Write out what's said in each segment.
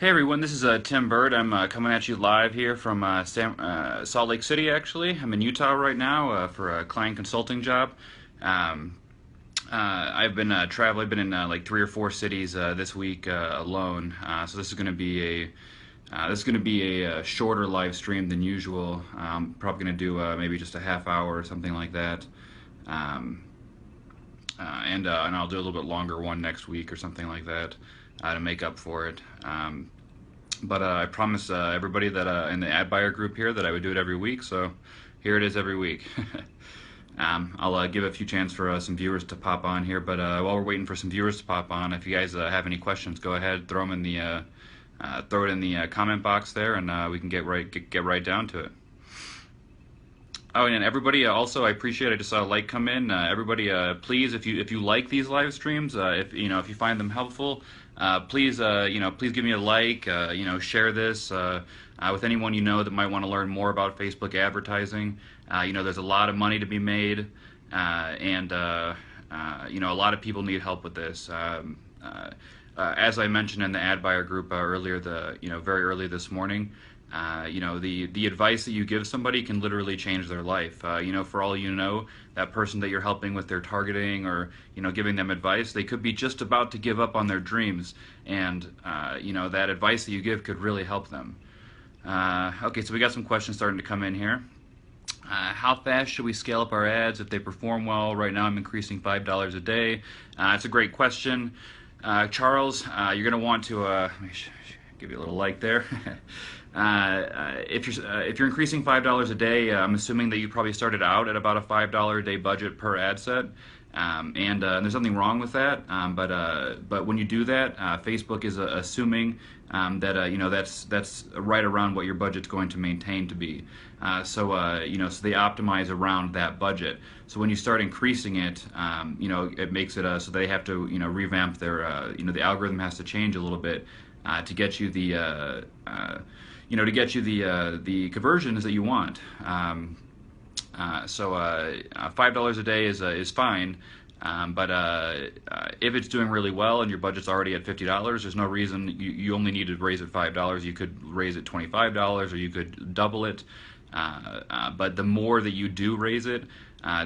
Hey everyone, this is Tim Burd. I'm coming at you live here from Salt Lake City. Actually, I'm in Utah right now for a client consulting job. Um, I've been traveling. I've been in like three or four cities this week alone. So this is going to be a shorter live stream than usual. Probably going to do maybe just a half hour or something like that. Um, and I'll do a little bit longer one next week or something like that to make up for it. But I promised everybody that in the ad buyer group here that I would do it every week, so here it is every week. I'll give a few chance for some viewers to pop on here, but while we're waiting for some viewers to pop on, if you guys have any questions, go ahead, throw them in the throw it in the comment box there, and we can get right down to it. Oh, and everybody, also, I appreciate. I just saw a like come in. Everybody, please, if you like these live streams, if you find them helpful, please please give me a like. Share this with anyone you know that might want to learn more about Facebook advertising. There's a lot of money to be made, and a lot of people need help with this. As I mentioned in the ad buyer group earlier, very early this morning. The advice that you give somebody can literally change their life. For all you know, that person that you're helping with their targeting or, giving them advice, they could be just about to give up on their dreams. And, that advice that you give could really help them. Okay, so we got some questions starting to come in here. How fast should we scale up our ads if they perform well? Right now I'm increasing $5 a day. It's a great question. Charles, you're going to want to, let me give you a little like there. If you're increasing $5 a day, I'm assuming that you probably started out at about a $5 a day budget per ad set, and there's nothing wrong with that. But when you do that, Facebook is assuming that that's right around what your budget's going to maintain to be. So they optimize around that budget. So when you start increasing it, it makes it so they have to revamp their the algorithm has to change a little bit to get you the the conversions that you want. So $5 a day is fine, but if it's doing really well and your budget's already at $50, there's no reason you only need to raise it $5. You could raise it $25, or you could double it. But the more that you do raise it,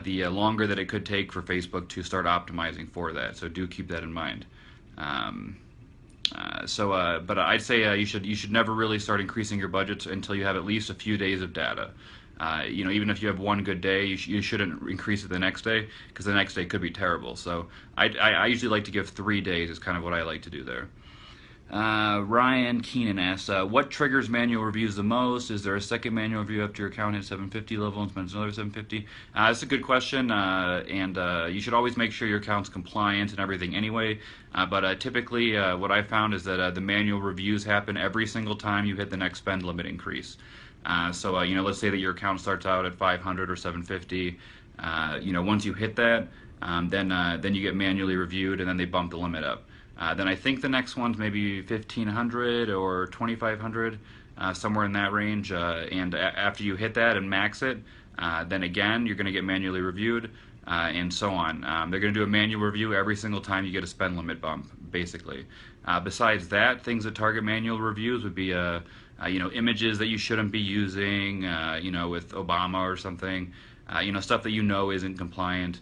the longer that it could take for Facebook to start optimizing for that. So do keep that in mind. But I'd say you should never really start increasing your budgets until you have at least a few days of data. Even if you have one good day, you shouldn't increase it the next day, because the next day could be terrible. So I usually like to give 3 days is kind of what I like to do there. Ryan Keenan asks, what triggers manual reviews the most? Is there a second manual review after your account hits 750 level and spends another 750? That's a good question, and you should always make sure your account's compliant and everything anyway. But typically, what I found is that the manual reviews happen every single time you hit the next spend limit increase. So let's say that your account starts out at 500 or 750. Once you hit that, then you get manually reviewed, and then they bump the limit up. Then I think the next one's maybe 1,500 or 2,500, somewhere in that range. And after you hit that and max it, then again you're going to get manually reviewed, and so on. They're going to do a manual review every single time you get a spend limit bump, basically. Besides that, things that target manual reviews would be images that you shouldn't be using, with Obama or something. Stuff that isn't compliant.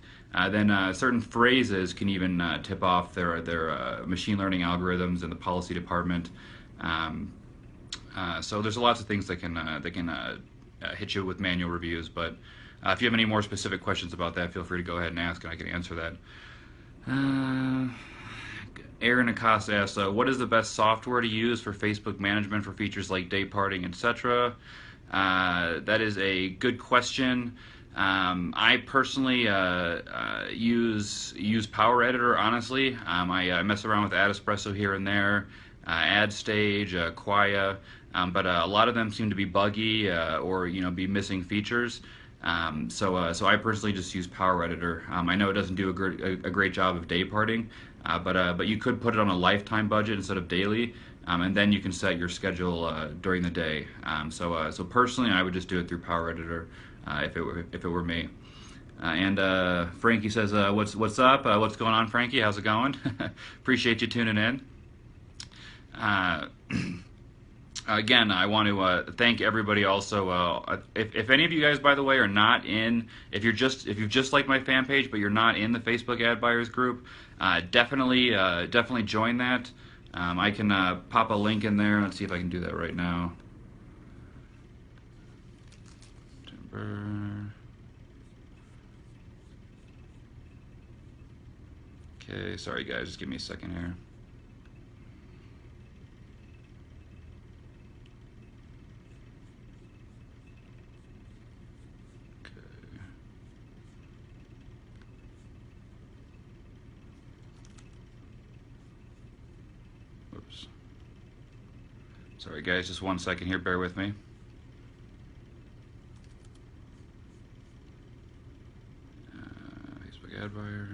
Then certain phrases can even tip off their machine learning algorithms in the policy department. So there's lots of things that can hit you with manual reviews. But if you have any more specific questions about that, feel free to go ahead and ask, and I can answer that. Aaron Acosta asks, what is the best software to use for Facebook management for features like day parting, etc.? That is a good question. I personally use Power Editor, honestly. I mess around with Ad Espresso here and there, AdStage, Quaya, but a lot of them seem to be buggy or be missing features. So I personally just use Power Editor. I know it doesn't do a great job of day parting, but you could put it on a lifetime budget instead of daily, and then you can set your schedule during the day. So personally, I would just do it through Power Editor. If it were me. And Frankie says, what's up? What's going on, Frankie? How's it going? Appreciate you tuning in. Again, I want to thank everybody. Also, if any of you guys, by the way, are not in, if you've just liked my fan page, but you're not in the Facebook ad buyers group, definitely join that. I can pop a link in there. Let's see if I can do that right now. Okay, sorry guys, just give me a second here. Whoops. Sorry guys, just one second here, bear with me. Facebook ad buyers.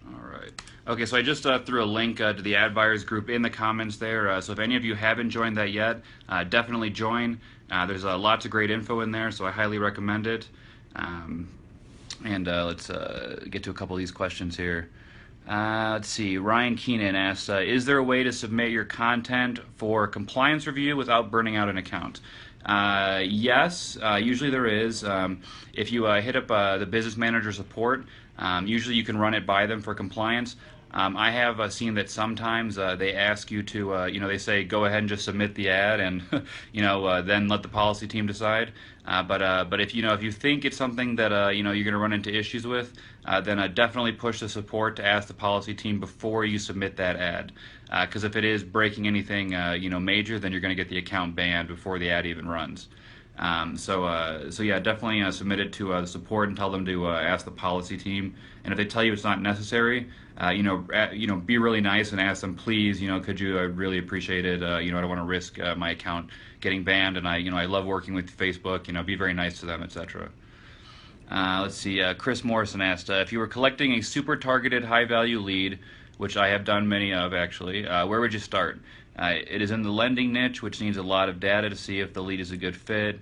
All right. Okay, so I just threw a link to the ad buyers group in the comments there. So if any of you haven't joined that yet, definitely join. There's lots of great info in there, so I highly recommend it. And let's get to a couple of these questions here. Let's see. Ryan Keenan asks, is there a way to submit your content for compliance review without burning out an account? Yes, usually there is. If you hit up the business manager support, usually you can run it by them for compliance. I have seen that sometimes they ask you to, they say go ahead and just submit the ad, and then let the policy team decide. But if you think it's something that you're going to run into issues with, then definitely push the support to ask the policy team before you submit that ad. Because if it is breaking anything major, then you're going to get the account banned before the ad even runs. So yeah, definitely submit it to the support and tell them to ask the policy team. And if they tell you it's not necessary, be really nice and ask them, please, could you? I'd really appreciate it. I don't want to risk my account getting banned, and I love working with Facebook. Be very nice to them, etc. Let's see. Chris Morrison asked, if you were collecting a super targeted high value lead, which I have done many of actually, where would you start? It is in the lending niche, which needs a lot of data to see if the lead is a good fit.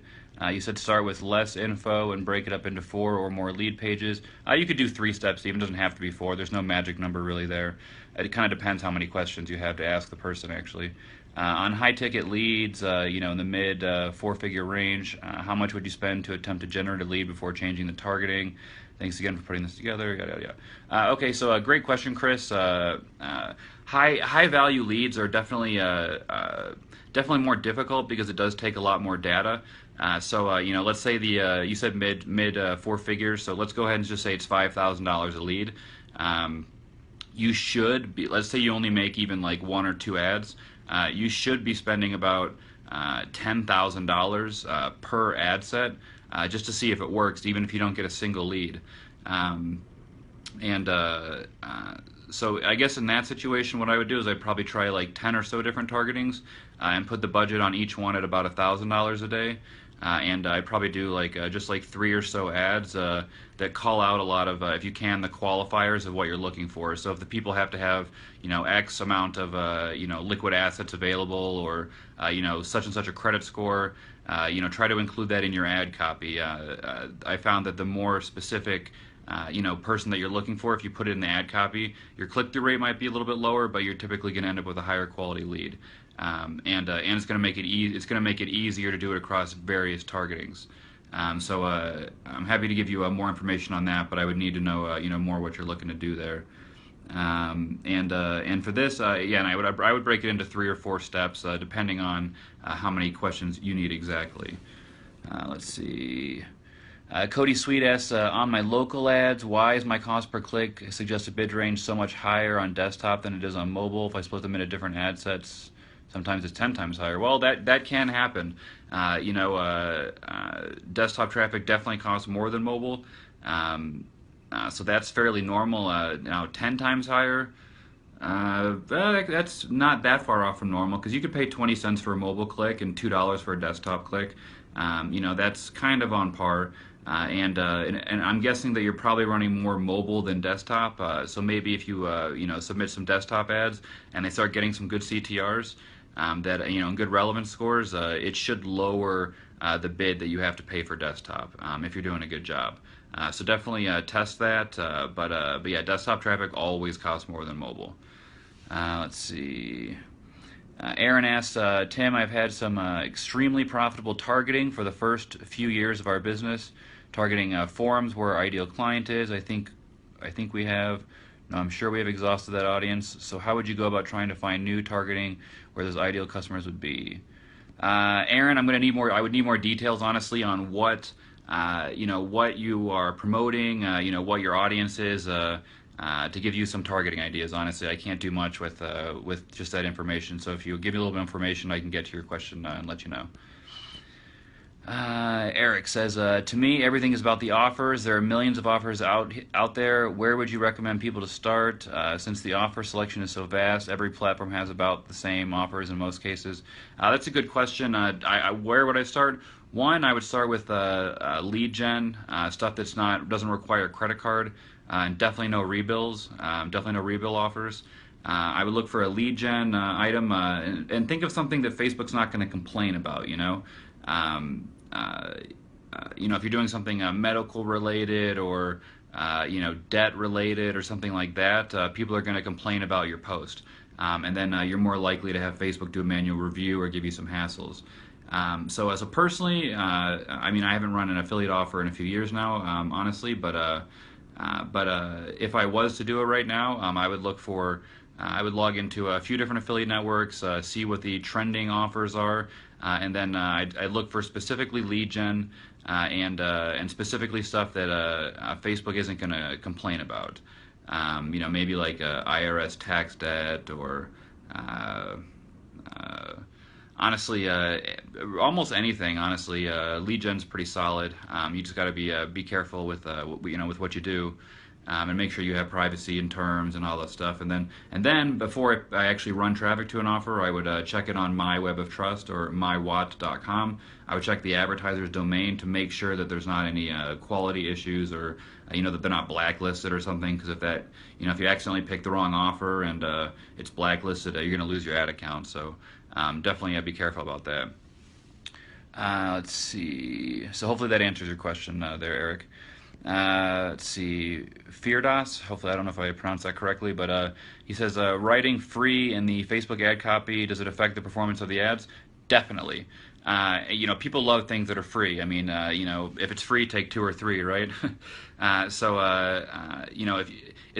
You said start with less info and break it up into 4 or more lead pages. You could do 3 steps, even doesn't have to be 4. There's no magic number really there. It kind of depends how many questions you have to ask the person actually. On high ticket leads, in the mid 4-figure range, how much would you spend to attempt to generate a lead before changing the targeting? Thanks again for putting this together. Yada, yada, yada. Okay, so great question, Chris. High value leads are definitely more difficult because it does take a lot more data. So let's say you said mid 4 figures. So let's go ahead and just say it's $5,000 a lead. You should be. Let's say you only make even like 1 or 2 ads. You should be spending about $10,000 per ad set. Just to see if it works, even if you don't get a single lead. So I guess in that situation, what I would do is I'd probably try like 10 or so different targetings and put the budget on each one at about $1,000 a day. And I'd probably do like just like 3 or so ads that call out a lot of, if you can, the qualifiers of what you're looking for. So if the people have to have, X amount of, liquid assets available, or, such and such a credit score, try to include that in your ad copy. I found that the more specific, person that you're looking for, if you put it in the ad copy, your click-through rate might be a little bit lower, but you're typically going to end up with a higher quality lead. And it's going to make it easier to do it across various targetings. So I'm happy to give you more information on that, but I would need to know more what you're looking to do there. And for this, and I would break it into 3 or 4 steps depending on how many questions you need exactly. Let's see. Cody Sweet asks, on my local ads, why is my cost per click suggested bid range so much higher on desktop than it is on mobile? If I split them into different ad sets, sometimes it's 10 times higher. Well, that can happen. Desktop traffic definitely costs more than mobile. So that's fairly normal. Now, 10 times higher, that's not that far off from normal, because you could pay 20 cents for a mobile click and $2 for a desktop click. That's kind of on par. And I'm guessing that you're probably running more mobile than desktop. So maybe if you submit some desktop ads and they start getting some good CTRs, and good relevance scores, it should lower the bid that you have to pay for desktop if you're doing a good job. So definitely test that. But yeah, desktop traffic always costs more than mobile. Let's see. Aaron asks, Tim, I've had some extremely profitable targeting for the first few years of our business. Targeting forums where our ideal client is. I think we have. No, I'm sure we have exhausted that audience. So how would you go about trying to find new targeting where those ideal customers would be? Aaron, I'm going to need more. I would need more details, honestly, on what you are promoting. What your audience is. To give you some targeting ideas. Honestly, I can't do much with just that information. So if you give me a little bit of information, I can get to your question and let you know. Eric says, to me, everything is about the offers. There are millions of offers out there. Where would you recommend people to start? Since the offer selection is so vast, every platform has about the same offers in most cases. That's a good question. Where would I start? One, I would start with lead gen, stuff doesn't require a credit card, and definitely no rebills, definitely no rebill offers. I would look for a lead gen item, and think of something that Facebook's not going to complain about. If you're doing something medical related or debt related or something like that, people are going to complain about your post, and then you're more likely to have Facebook do a manual review or give you some hassles. So as a personally, I haven't run an affiliate offer in a few years now, honestly, but if I was to do it right now, I would log into a few different affiliate networks, see what the trending offers are, and then I'd look for specifically lead gen and specifically stuff that Facebook isn't going to complain about. Maybe like IRS tax debt or honestly, almost anything. Honestly, lead gen's pretty solid. You just got to be careful with with what you do, and make sure you have privacy and terms and all that stuff. And then before I actually run traffic to an offer, I would check it on my web of trust or mywatt.com. I would check the advertiser's domain to make sure that there's not any quality issues or that they're not blacklisted or something. Because if you accidentally pick the wrong offer and it's blacklisted, you're going to lose your ad account. So definitely be careful about that. Let's see. So hopefully that answers your question there, Eric. Let's see. Feardos, hopefully I don't know if I pronounced that correctly, but he says, writing free in the Facebook ad copy, does it affect the performance of the ads? Definitely. People love things that are free. If it's free, take 2 or 3, right? As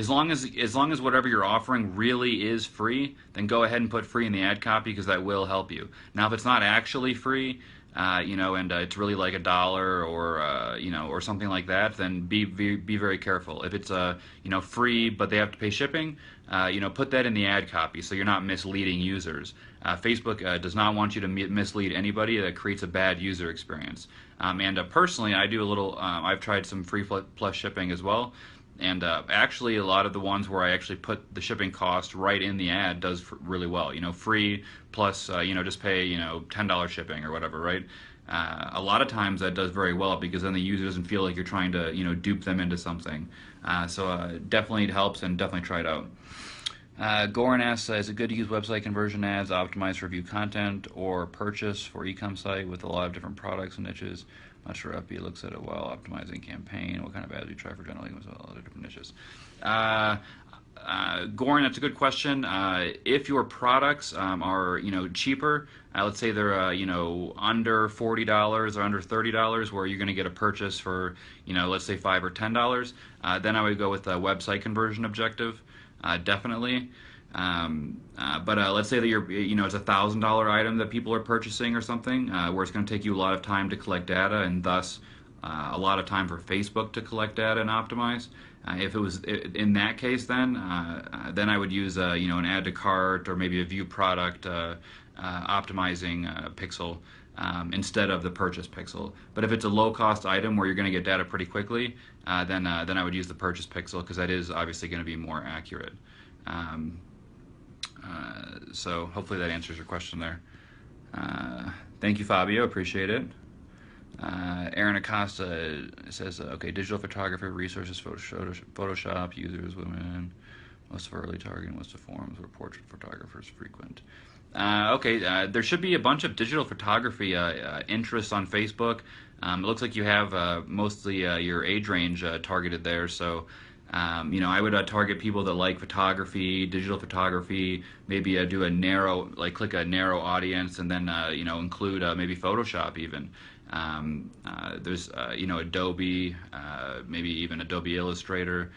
long as whatever you're offering really is free, then go ahead and put free in the ad copy because that will help you. Now, if it's not actually free, and it's really like $1 or something like that, then be very careful. If it's free but they have to pay shipping, put that in the ad copy so you're not misleading users. Facebook does not want you to mislead anybody. That creates a bad user experience. Personally, I do a little. I've tried some free plus shipping as well. And actually, a lot of the ones where I actually put the shipping cost right in the ad does really well. Free plus, just pay, $10 shipping or whatever, right? A lot of times that does very well because then the user doesn't feel like you're trying to, dupe them into something. So definitely it helps and definitely try it out. Goran asks, is it good to use website conversion ads, optimized for review content, or purchase for e-com site with a lot of different products and niches? Not sure FB looks at it while optimizing campaign. What kind of ads do you try for generating with a lot of different niches? Goran, that's a good question. If your products are cheaper, let's say they're under $40 or under $30, where you're going to get a purchase for let's say $5 or $10, then I would go with a website conversion objective. Definitely. But let's say that it's a $1,000 item that people are purchasing or something, where it's going to take you a lot of time to collect data and thus a lot of time for Facebook to collect data and optimize. If it was in that case, then I would use an add to cart or maybe a view product optimizing pixel instead of the purchase pixel. But if it's a low cost item where you're going to get data pretty quickly, then I would use the purchase pixel because that is obviously going to be more accurate. So hopefully that answers your question there. Thank you, Fabio. Appreciate it. Aaron Acosta says, okay, digital photography resources, Photoshop, users, women, most of early targeting, most of forums where portrait photographers frequent. There should be a bunch of digital photography interests on Facebook. It looks like you have mostly your age range targeted there, so I would target people that like photography, digital photography, maybe do a narrow, like click a narrow audience, and then include maybe Photoshop even. There's Adobe, maybe even Adobe Illustrator.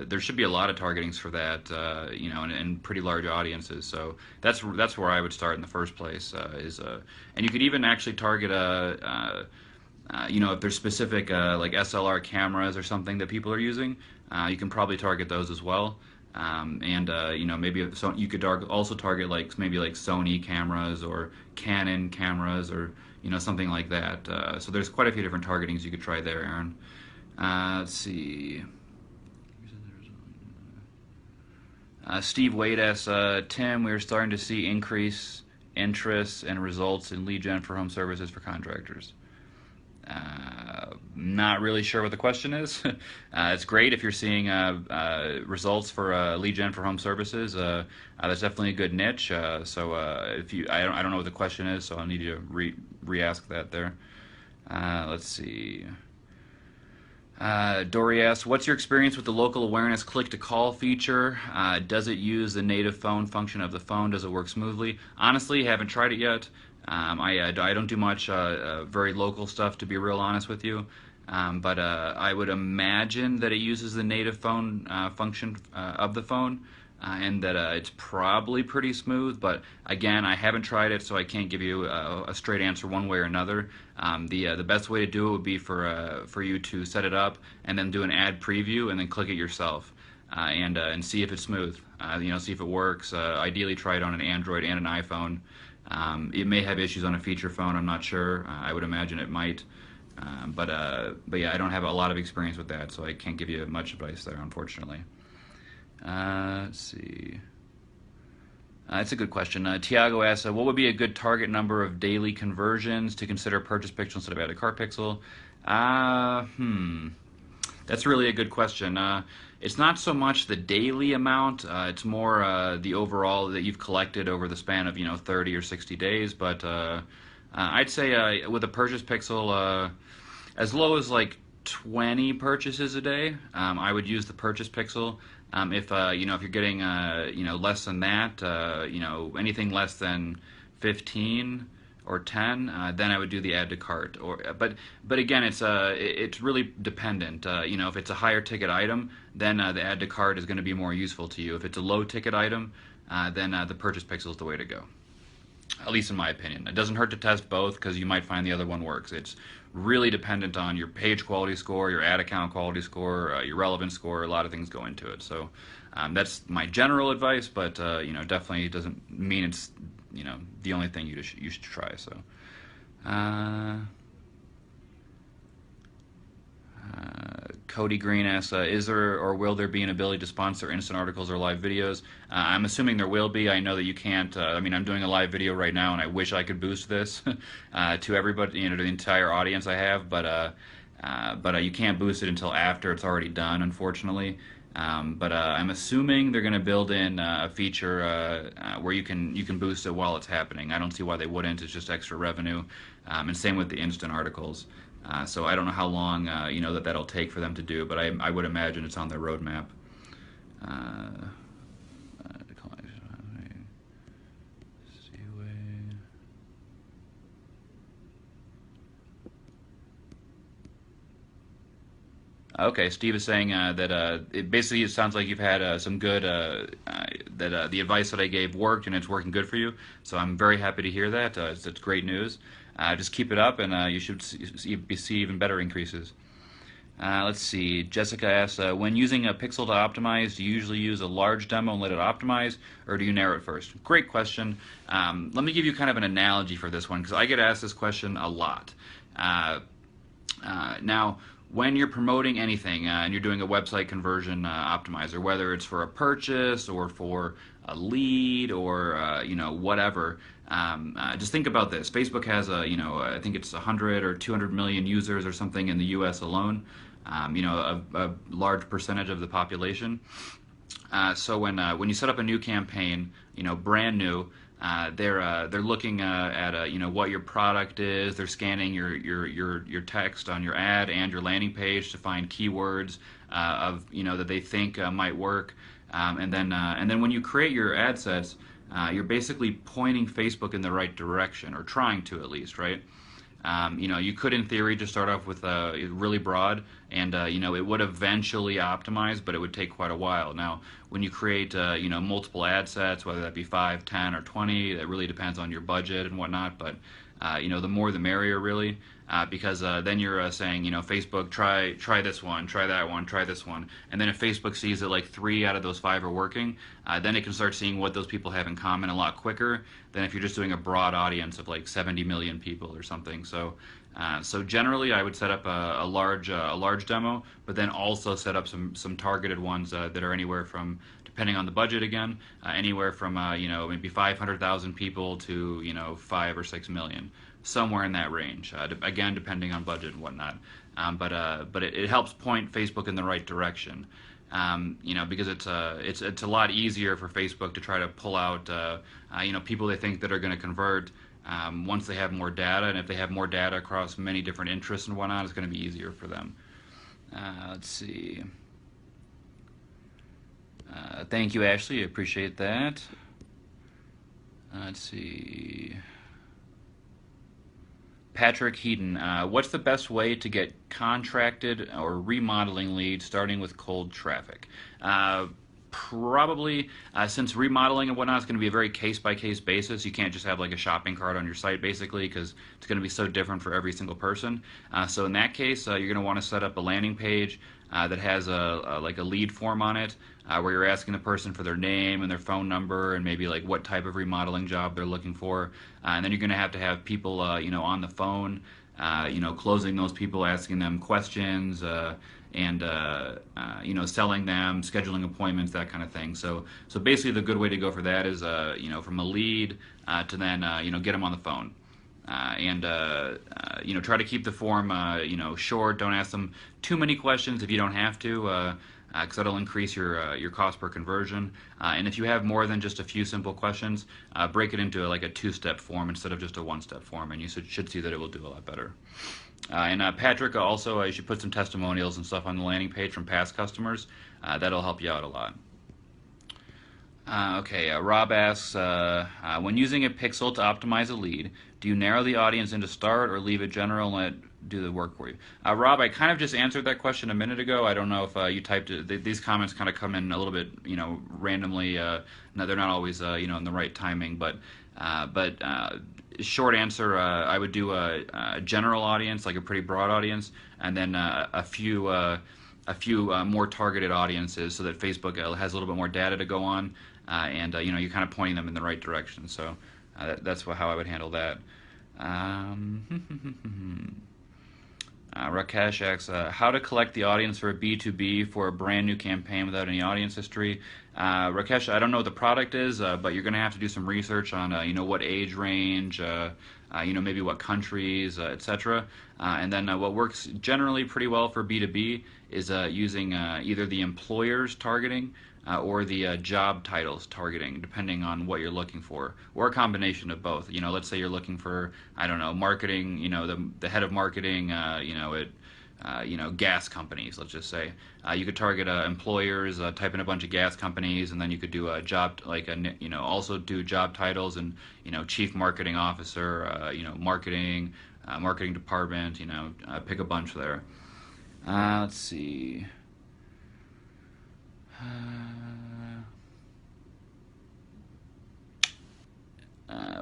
There should be a lot of targetings for that, and pretty large audiences. So that's where I would start in the first place. And you could even actually target if there's specific like SLR cameras or something that people are using, you can probably target those as well. Maybe so you could also target like maybe like Sony cameras or Canon cameras or something like that. So there's quite a few different targetings you could try there, Aaron. Let's see. Steve Wade asks, Tim, we are starting to see increased interest and results in lead gen for home services for contractors. Not really sure what the question is. It's great if you're seeing results for lead gen for home services. That's definitely a good niche. If you, I don't know what the question is, so I'll need you to re-ask that there. Let's see. Dory asks, what's your experience with the local awareness click-to-call feature? Does it use the native phone function of the phone? Does it work smoothly? Honestly, haven't tried it yet. I don't do much very local stuff, to be real honest with you. But I would imagine that it uses the native phone function of the phone, and that it's probably pretty smooth. But again, I haven't tried it, so I can't give you a straight answer one way or another. The best way to do it would be for you to set it up and then do an ad preview and then click it yourself, and see if it's smooth. See if it works. Ideally, try it on an Android and an iPhone. It may have issues on a feature phone. I'm not sure. I would imagine it might. But yeah, I don't have a lot of experience with that, so I can't give you much advice there, unfortunately. Let's see. That's a good question. Tiago asks, what would be a good target number of daily conversions to consider purchase pixel instead of add to cart pixel? That's really a good question. It's not so much the daily amount, it's more the overall that you've collected over the span of 30 or 60 days. But I'd say with a purchase pixel, as low as like 20 purchases a day, I would use the purchase pixel. If you're getting less than that, anything less than 15 or 10, then I would do the add to cart. But again, it's really dependent. If it's a higher ticket item, then the add to cart is going to be more useful to you. If it's a low ticket item, then the purchase pixel is the way to go. At least in my opinion. It doesn't hurt to test both because you might find the other one works. It's really dependent on your page quality score, your ad account quality score, your relevance score. A lot of things go into it. So that's my general advice, but definitely doesn't mean it's the only thing you should try. So. Cody Green asks, is there or will there be an ability to sponsor instant articles or live videos? I'm assuming there will be. I know that you can't. I'm doing a live video right now, and I wish I could boost this to everybody, to the entire audience I have, but you can't boost it until after it's already done, unfortunately. But I'm assuming they're going to build in a feature where you can boost it while it's happening. I don't see why they wouldn't. It's just extra revenue, and same with the instant articles. So I don't know how long that'll take for them to do, but I would imagine it's on their roadmap. Okay, Steve is saying that it sounds like you've had some good, that the advice that I gave worked and it's working good for you. So I'm very happy to hear that. It's great news. Just keep it up, and you should see even better increases. Let's see. Jessica asks, when using a pixel to optimize, do you usually use a large demo and let it optimize, or do you narrow it first? Great question. Let me give you kind of an analogy for this one, because I get asked this question a lot. Now, when you're promoting anything and you're doing a website conversion optimizer, whether it's for a purchase or for a lead or whatever, just think about this. Facebook has I think it's 100 or 200 million users or something in the U.S. alone. A large percentage of the population. So when you set up a new campaign, brand new, they're looking at what your product is. They're scanning your text on your ad and your landing page to find keywords of that they think might work, and then when you create your ad sets, you're basically pointing Facebook in the right direction, or trying to at least, right? You could, in theory, just start off with really broad, and it would eventually optimize, but it would take quite a while. Now, when you create multiple ad sets, whether that be 5, 10, or 20, that really depends on your budget and whatnot. But the more the merrier, really, because then you're saying, Facebook, try this one, try that one, try this one, and then if Facebook sees that like 3 out of those 5 are working, then it can start seeing what those people have in common a lot quicker than if you're just doing a broad audience of like 70 million people or something. So generally, I would set up a large demo, but then also set up some targeted ones that are anywhere from, depending on the budget again, anywhere from maybe 500,000 people to 5 or 6 million, somewhere in that range. Again, depending on budget and whatnot. But it helps point Facebook in the right direction. Because it's a lot easier for Facebook to try to pull out people they think that are going to convert once they have more data, and if they have more data across many different interests and whatnot, it's going to be easier for them. Let's see. Thank you, Ashley. I appreciate that. Let's see. Patrick Heaton, what's the best way to get contracted or remodeling leads starting with cold traffic? Probably, since remodeling and whatnot is going to be a very case-by-case basis, you can't just have like a shopping cart on your site, basically, because it's going to be so different for every single person. So in that case, you're going to want to set up a landing page that has a lead form on it, where you're asking the person for their name and their phone number and maybe like what type of remodeling job they're looking for. And then you're going to have people on the phone, closing those people, asking them questions, and selling them, scheduling appointments, that kind of thing. So basically, the good way to go for that is from a lead to then get them on the phone, and try to keep the form short. Don't ask them too many questions if you don't have to, because that'll increase your cost per conversion. And if you have more than just a few simple questions, break it into like a 2-step form instead of just a 1-step form, and you should see that it will do a lot better. And Patrick, also, you should put some testimonials and stuff on the landing page from past customers. That'll help you out a lot. Rob asks, when using a pixel to optimize a lead, do you narrow the audience into start or leave it general and let it do the work for you? Rob, I kind of just answered that question a minute ago. I don't know if you typed it. These comments kind of come in a little bit, randomly. No, they're not always, in the right timing, but short answer, I would do a general audience, like a pretty broad audience, and then a few more targeted audiences, so that Facebook has a little bit more data to go on, and you're kind of pointing them in the right direction. So that's how I would handle that. Rakesh asks, how to collect the audience for a B2B for a brand new campaign without any audience history. Rakesh, I don't know what the product is, but you're going to have to do some research on, what age range, maybe what countries, etc. And then what works generally pretty well for B2B is using either the employer's targeting or the job titles targeting, depending on what you're looking for, or a combination of both. Let's say you're looking for, marketing, the head of marketing, gas companies, let's just say. You could target employers, type in a bunch of gas companies, and then you could do a job, also do job titles and, chief marketing officer, marketing department, pick a bunch there. Let's see.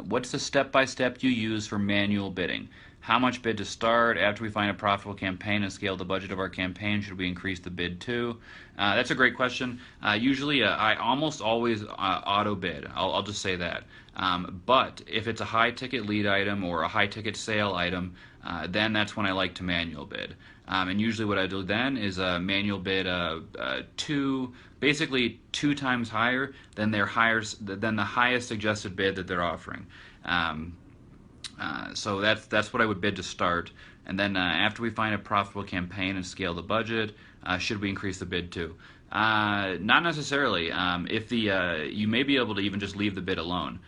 What's the step-by-step you use for manual bidding? How much bid to start? After we find a profitable campaign and scale the budget of our campaign, should we increase the bid too? That's a great question. Usually, I almost always auto bid. I'll just say that. But if it's a high-ticket lead item or a high-ticket sale item, then that's when I like to manual bid. And usually what I do then is manual bid basically 2 times higher than the highest suggested bid that they're offering. So that's what I would bid to start. And then after we find a profitable campaign and scale the budget, should we increase the bid too? Not necessarily. If the you may be able to even just leave the bid alone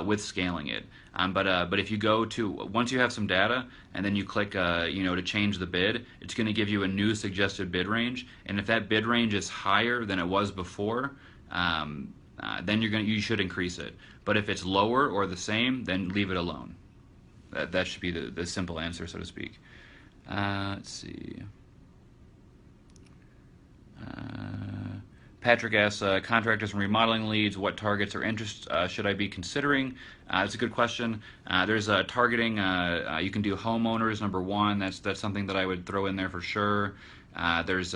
with scaling it. But if you go to once you have some data and then you click to change the bid, it's going to give you a new suggested bid range. And if that bid range is higher than it was before, then you should increase it. But if it's lower or the same, then leave it alone. That should be the simple answer, so to speak. Let's see. Patrick asks, contractors and remodeling leads, what targets or interests should I be considering? That's a good question. There's targeting. You can do homeowners, number one. That's something that I would throw in there for sure. There's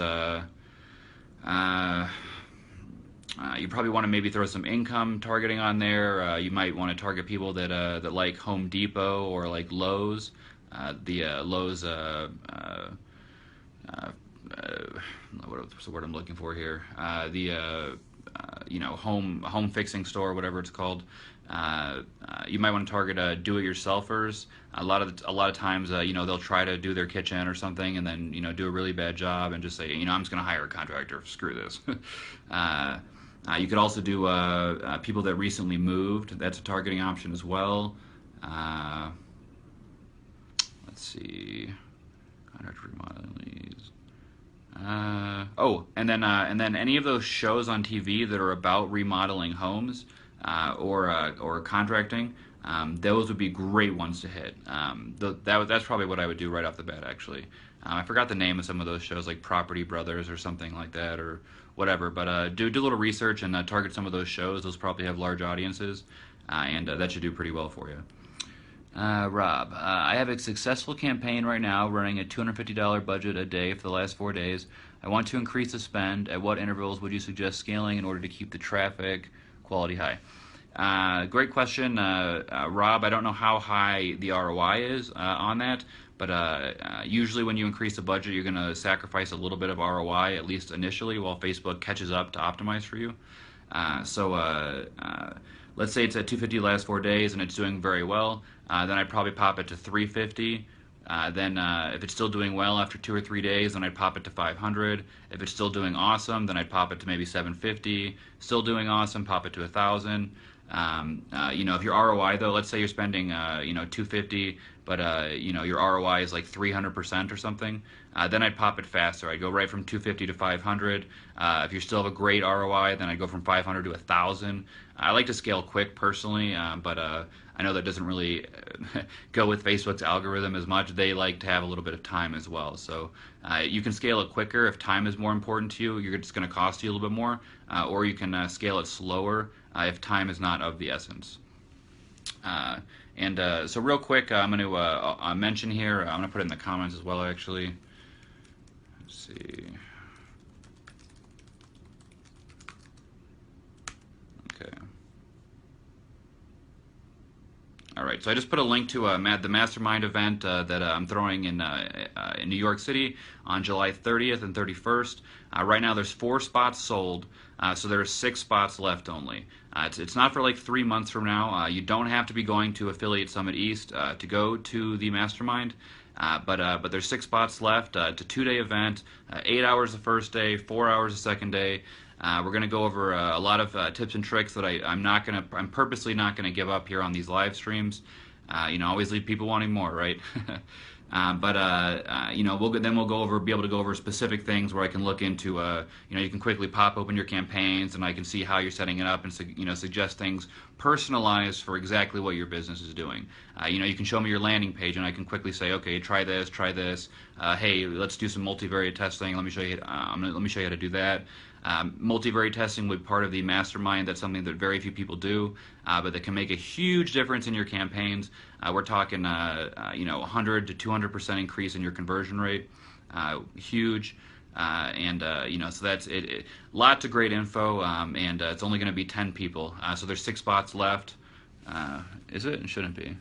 you probably want to maybe throw some income targeting on there. You might want to target people that like Home Depot or like Lowe's. Lowe's what's the word I'm looking for here? Home fixing store, whatever it's called. You might want to target do-it-yourselfers. A lot of times, they'll try to do their kitchen or something, and then do a really bad job and just say, I'm just going to hire a contractor. Screw this. You could also do people that recently moved. That's a targeting option as well. Let's see, contractor remodeling leads. And then any of those shows on TV that are about remodeling homes or contracting, those would be great ones to hit. That's probably what I would do right off the bat, actually. I forgot the name of some of those shows, like Property Brothers or something like that, or whatever. But do a little research and target some of those shows. Those probably have large audiences, and that should do pretty well for you. Rob, I have a successful campaign right now running a $250 budget a day for the last 4 days. I want to increase the spend. At what intervals would you suggest scaling in order to keep the traffic quality high? Great question, Rob. I don't know how high the ROI is on that, but usually when you increase the budget, you're going to sacrifice a little bit of ROI, at least initially, while Facebook catches up to optimize for you. Let's say it's at 250 last 4 days and it's doing very well. Then I'd probably pop it to 350. Then if it's still doing well after 2 or 3 days, then I'd pop it to 500. If it's still doing awesome, then I'd pop it to maybe 750. Still doing awesome, pop it to 1,000. If your ROI though, let's say you're spending 250, but your ROI is like 300% or something, then I'd pop it faster. I'd go right from 250 to 500. If you still have a great ROI, then I'd go from 500 to 1,000. I like to scale quick personally, but I know that doesn't really go with Facebook's algorithm as much. They like to have a little bit of time as well. So you can scale it quicker if time is more important to you. You're just going to cost you a little bit more, or you can scale it slower if time is not of the essence. So real quick, I'm going to mention here, I'm going to put it in the comments as well, actually. Let's see. Okay. All right, so I just put a link to the Mastermind event that I'm throwing in New York City on July 30th and 31st. Right now there's 4 spots sold, so there's 6 spots left only. It's not for like 3 months from now. You don't have to be going to Affiliate Summit East to go to the Mastermind, but there's 6 spots left. It's a 2-day event, 8 hours the first day, 4 hours the second day. We're going to go over a lot of tips and tricks that I'm purposely not going to give up here on these live streams. Always leave people wanting more, right? We'll be able to go over specific things where I can look into, you can quickly pop open your campaigns and I can see how you're setting it up and, suggest things personalized for exactly what your business is doing. You can show me your landing page and I can quickly say, okay, try this. Hey, let's do some multivariate testing. Let me show you how to do that. Multivariate testing would be part of the mastermind. That's something that very few people do, but that can make a huge difference in your campaigns. We're talking, 100 to 200% increase in your conversion rate. Huge. So that's it. Lots of great info, and it's only going to be 10 people. So there's 6 spots left. Is it? It shouldn't be.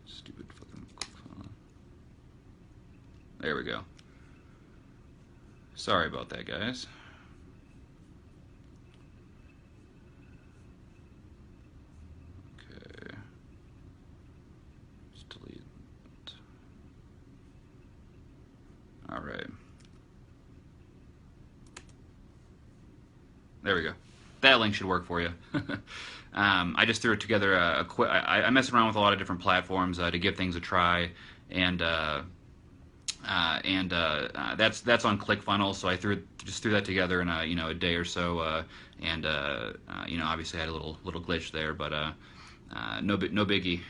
Stupid fucking. There we go. Sorry about that, guys. There we go. That link should work for you. I just threw it together. I mess around with a lot of different platforms to give things a try, and that's on ClickFunnels. So I just threw that together in a day or so, obviously I had a little glitch there, but no biggie.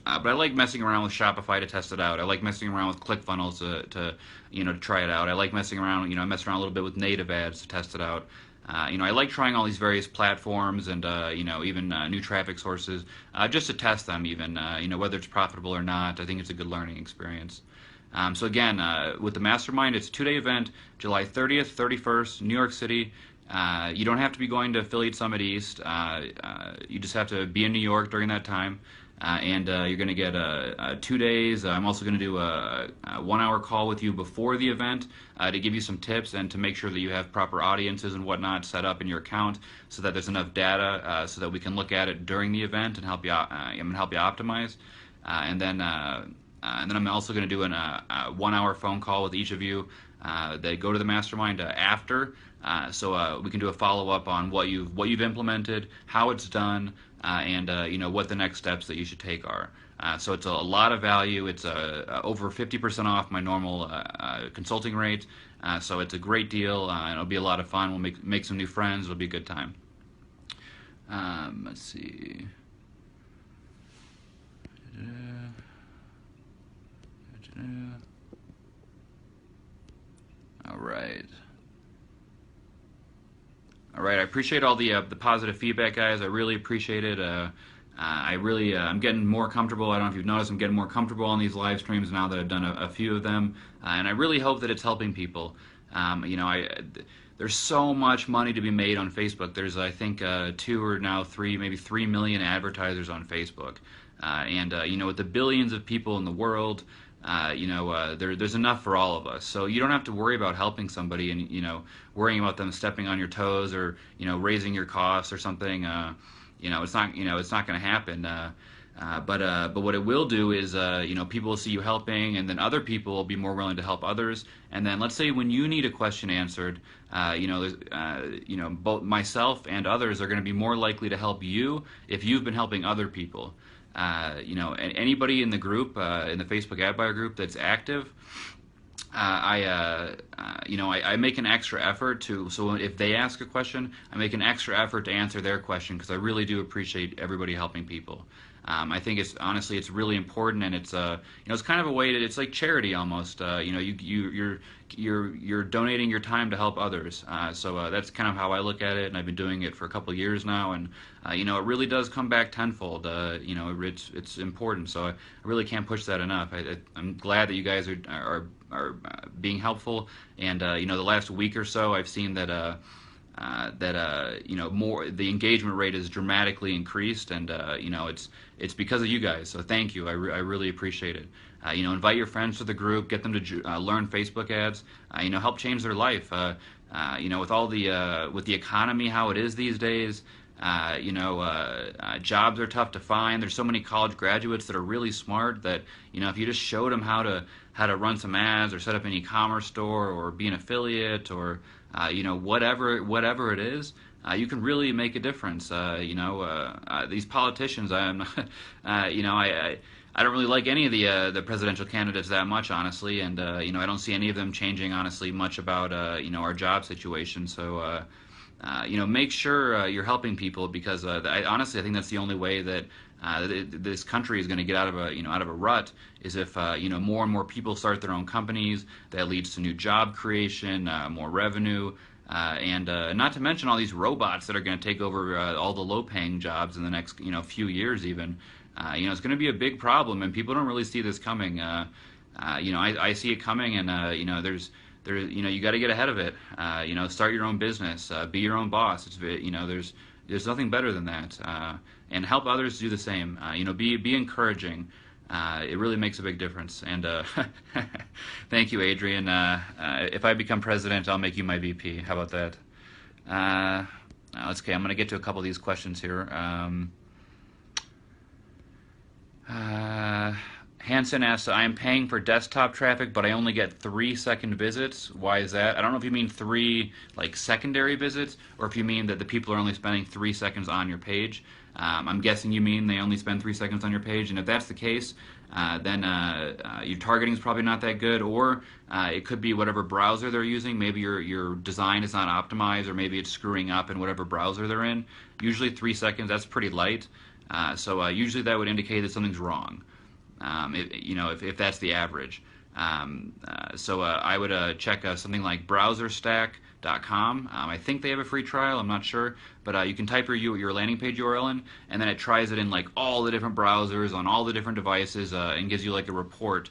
But I like messing around with Shopify to test it out. I like messing around with ClickFunnels to try it out. I like messing around, I mess around a little bit with native ads to test it out. I like trying all these various platforms and even new traffic sources just to test them, even whether it's profitable or not. I think it's a good learning experience. So again, with the Mastermind, it's a 2-day event, July 30th, 31st, New York City. You don't have to be going to Affiliate Summit East. You just have to be in New York during that time. You're going to get 2 days. I'm also going to do a 1-hour call with you before the event to give you some tips and to make sure that you have proper audiences and whatnot set up in your account so that there's enough data so that we can look at it during the event and help you optimize. And then I'm also going to do a 1-hour phone call with each of you that go to the Mastermind after, so we can do a follow-up on what you've implemented, how it's done, and what the next steps that you should take are. So it's a lot of value. It's over 50% off my normal consulting rate. So it's a great deal, and it'll be a lot of fun. We'll make some new friends. It'll be a good time. Let's see. All right. I appreciate all the positive feedback, guys. I really appreciate it. I'm getting more comfortable. I don't know if you've noticed, I'm getting more comfortable on these live streams now that I've done a few of them, and I really hope that it's helping people. There's so much money to be made on Facebook. There's, I think, 2 or now 3, maybe 3 million advertisers on Facebook, with the billions of people in the world. There's enough for all of us. So you don't have to worry about helping somebody and, worrying about them stepping on your toes or, raising your costs or something. It's not going to happen. But what it will do is, people will see you helping, and then other people will be more willing to help others. And then let's say when you need a question answered, both myself and others are going to be more likely to help you if you've been helping other people. Anybody in the group, in the Facebook ad buyer group that's active, I make an extra effort so if they ask a question, I make an extra effort to answer their question because I really do appreciate everybody helping people. I think it's really important, and it's kind of a way it's like charity almost. You're donating your time to help others. So that's kind of how I look at it, and I've been doing it for a couple of years now, and it really does come back tenfold. It's important, so I really can't push that enough. I'm glad that you guys are being helpful, and the last week or so I've seen that more the engagement rate is dramatically increased, and it's because of you guys. So thank you. I really appreciate it. Invite your friends to the group, get them to learn Facebook ads. Help change their life. With all with the economy how it is these days, jobs are tough to find. There's so many college graduates that are really smart that if you just showed them how to run some ads or set up an e-commerce store or be an affiliate or whatever it is, you can really make a difference. These politicians, I don't really like any of the presidential candidates that much, honestly, and I don't see any of them changing, honestly, much about our job situation. So make sure you're helping people because honestly, I think that's the only way that this country is going to get out of a rut is if more and more people start their own companies. That leads to new job creation, more revenue, and not to mention all these robots that are going to take over all the low-paying jobs in the next few years even. It's going to be a big problem, and people don't really see this coming. I see it coming, and you got to get ahead of it. Start your own business, be your own boss. There's nothing better than that, and help others do the same. Be encouraging. It really makes a big difference. And thank you, Adrian. If I become president, I'll make you my VP. How about that? Okay, I'm going to get to a couple of these questions here. Hanson asks, I am paying for desktop traffic, but I only get 3-second visits. Why is that? I don't know if you mean three like secondary visits, or if you mean that the people are only spending 3 seconds on your page. I'm guessing you mean they only spend 3 seconds on your page, and if that's the case, then your targeting is probably not that good, or it could be whatever browser they're using. Maybe your design is not optimized, or maybe it's screwing up in whatever browser they're in. Usually 3 seconds, that's pretty light. So usually that would indicate that something's wrong. If that's the average. So I would check something like browserstack.com. I think they have a free trial, I'm not sure, but you can type your landing page URL in, and then it tries it in like all the different browsers on all the different devices, and gives you like a report,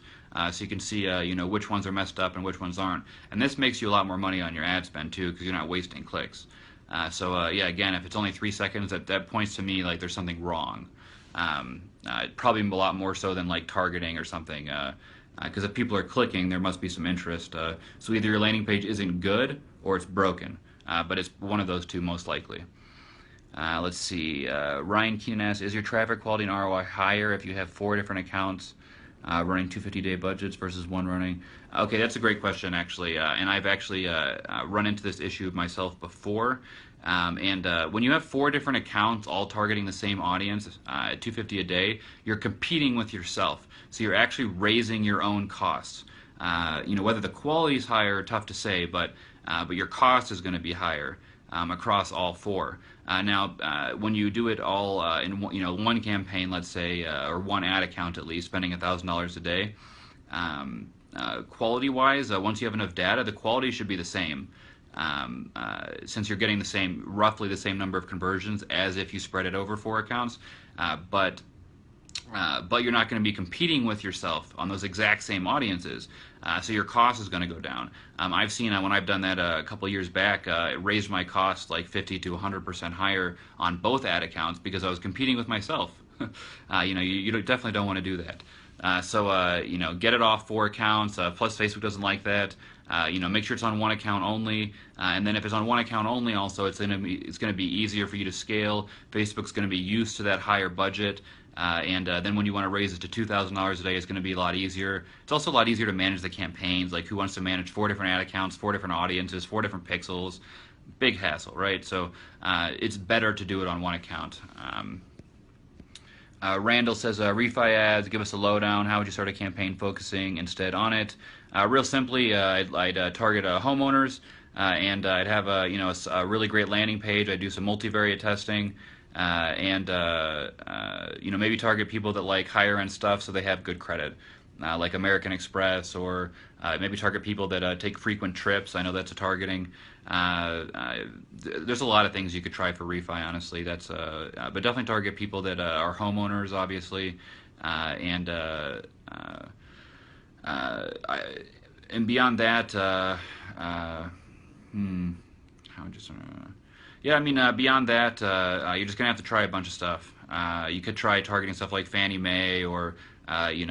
so you can see which ones are messed up and which ones aren't. And this makes you a lot more money on your ad spend too, because you're not wasting clicks. Yeah, again, if it's only 3 seconds, that points to me like there's something wrong. Probably a lot more so than like targeting or something, because if people are clicking, there must be some interest. So either your landing page isn't good or it's broken, but it's one of those two most likely. Let's see. Ryan Keenan asks, is your traffic quality and ROI higher if you have 4 different accounts running 250-day budgets versus one running? Okay, that's a great question, actually, and I've actually run into this issue myself before. When you have 4 different accounts all targeting the same audience at $250 a day, you're competing with yourself. So you're actually raising your own costs. Whether the quality is higher, tough to say, but your cost is going to be higher across all 4. Now, when you do it all in one campaign, let's say, or one ad account at least, spending $1,000 a day, quality-wise, once you have enough data, the quality should be the same. Since you're getting roughly the same number of conversions as if you spread it over 4 accounts, but you're not going to be competing with yourself on those exact same audiences, so your cost is going to go down. I've seen when I've done that a couple of years back, it raised my cost like 50 to 100% higher on both ad accounts because I was competing with myself. You definitely don't want to do that. So get it off 4 accounts. Plus, Facebook doesn't like that. Make sure it's on one account only, and then if it's on one account only, also it's going to be easier for you to scale. Facebook's going to be used to that higher budget, and then when you want to raise it to $2,000 a day, it's going to be a lot easier. It's also a lot easier to manage the campaigns. Like, who wants to manage 4 different ad accounts, 4 different audiences, 4 different pixels? Big hassle, right? So it's better to do it on one account. Randall says, refi ads, give us a lowdown. How would you start a campaign focusing instead on it? Real simply, I'd target homeowners, and I'd have a really great landing page. I'd do some multivariate testing, and maybe target people that like higher end stuff so they have good credit, like American Express, or maybe target people that take frequent trips. I know that's a targeting. There's a lot of things you could try for refi, honestly. But definitely target people that are homeowners, obviously, and beyond that, beyond that, you're just gonna have to try a bunch of stuff. You could try targeting stuff like Fannie Mae, or any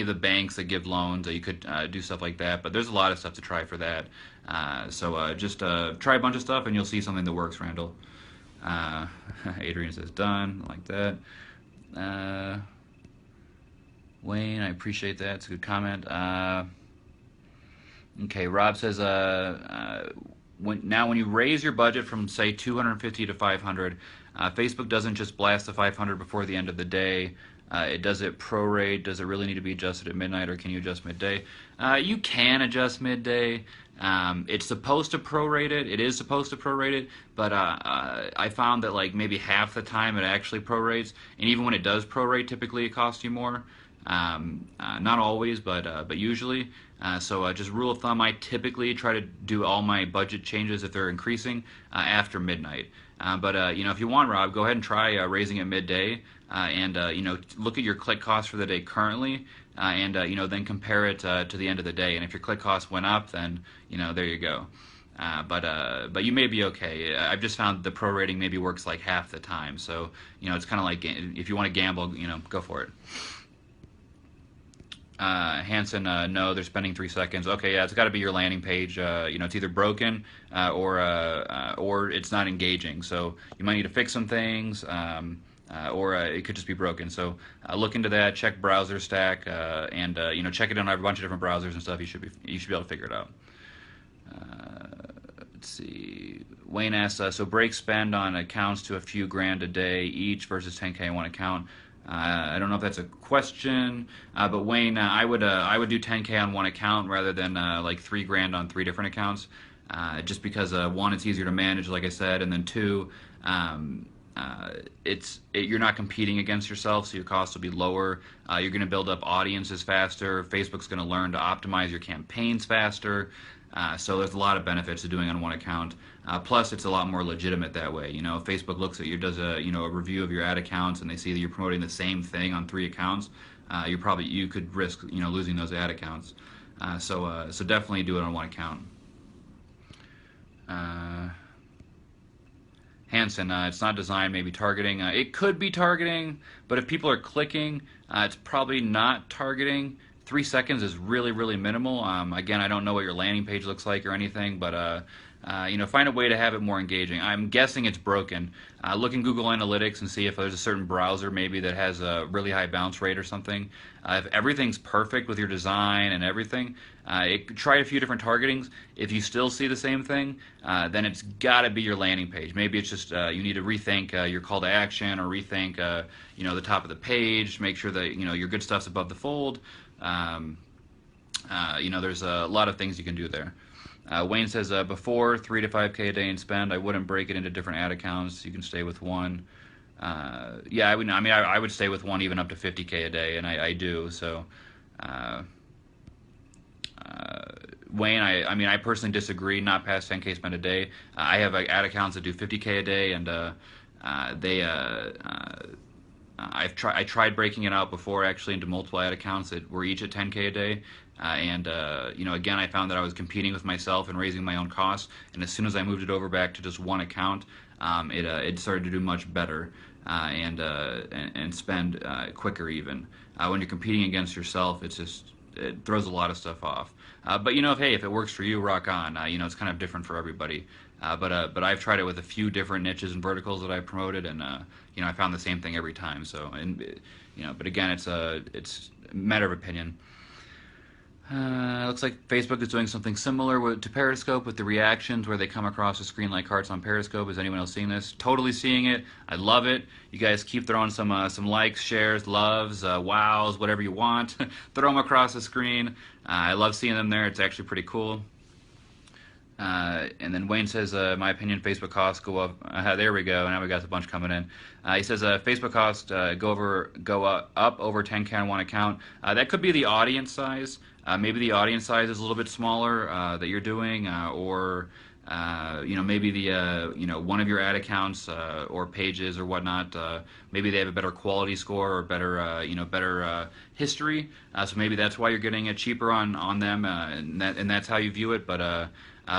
of the banks that give loans. You could do stuff like that, but there's a lot of stuff to try for that. So just try a bunch of stuff, and you'll see something that works, Randall. Adrian says, done, like that. Wayne, I appreciate that. It's a good comment. Okay, Rob says, when you raise your budget from, say, 250 to 500, Facebook doesn't just blast the 500 before the end of the day. It does it prorate. Does it really need to be adjusted at midnight, or can you adjust midday? You can adjust midday. It's supposed to prorate it. It is supposed to prorate it, but I found that like maybe half the time it actually prorates, and even when it does prorate, typically it costs you more. Not always, but usually. So just rule of thumb, I typically try to do all my budget changes if they're increasing after midnight. But if you want, Rob, go ahead and try raising it midday, and look at your click costs for the day currently, and then compare it to the end of the day. And if your click costs went up, then there you go. But you may be okay. I've just found the prorating maybe works like half the time. So it's kind of like, if you want to gamble, go for it. Hanson, no, they're spending 3 seconds. Okay, yeah, it's got to be your landing page. It's either broken or it's not engaging. So you might need to fix some things. or it could just be broken. So look into that. Check browser stack, and check it on a bunch of different browsers and stuff. You should be able to figure it out. Let's see. Wayne asks, so break spend on accounts to a few grand a day each versus 10K on one account. I don't know if that's a question, but Wayne, I would do 10K on one account rather than like 3 grand on 3 different accounts, just because one, it's easier to manage, like I said, and then two, you're not competing against yourself, so your costs will be lower. You're going to build up audiences faster. Facebook's going to learn to optimize your campaigns faster. So there's a lot of benefits to doing on one account. Plus, it's a lot more legitimate that way. You know, if Facebook looks at you, does a review of your ad accounts, and they see that you're promoting the same thing on 3 accounts, you could risk losing those ad accounts. So definitely do it on one account. Hanson, it's not designed, maybe targeting. It could be targeting, but if people are clicking, it's probably not targeting. 3 seconds is really, really minimal. Again, I don't know what your landing page looks like or anything, but find a way to have it more engaging. I'm guessing it's broken. Look in Google Analytics and see if there's a certain browser maybe that has a really high bounce rate or something. If everything's perfect with your design and everything, try a few different targetings. If you still see the same thing, then it's got to be your landing page. Maybe it's just you need to rethink your call to action, or rethink the top of the page. Make sure that your good stuff's above the fold. There's a lot of things you can do there. Wayne says, before 3 to 5K a day in spend, I wouldn't break it into different ad accounts. You can stay with one. I would. I mean, I would stay with one even up to 50K a day, and I do. So, Wayne, I personally disagree. Not past 10K spend a day. I have ad accounts that do 50K a day, and I tried breaking it out before, actually, into multiple ad accounts that were each at 10K a day. Again, I found that I was competing with myself and raising my own costs. And as soon as I moved it over back to just one account, it started to do much better and spend quicker even. When you're competing against yourself, it throws a lot of stuff off. But if it works for you, rock on. It's kind of different for everybody. But I've tried it with a few different niches and verticals that I promoted, and I found the same thing every time. So, but again, it's a matter of opinion. Looks like Facebook is doing something similar to Periscope with the reactions where they come across the screen like hearts on Periscope. Is anyone else seeing this? Totally seeing it. I love it. You guys keep throwing some likes, shares, loves, wows, whatever you want. Throw them across the screen. I love seeing them there. It's actually pretty cool. And then Wayne says, my opinion, Facebook costs go up. There we go. Now we got a bunch coming in. He says, Facebook costs go up over 10K on one account. That could be the audience size. Maybe the audience size is a little bit smaller that you're doing, or maybe the one of your ad accounts or pages or whatnot. Maybe they have a better quality score or better history. So maybe that's why you're getting it cheaper on them, and that's how you view it. But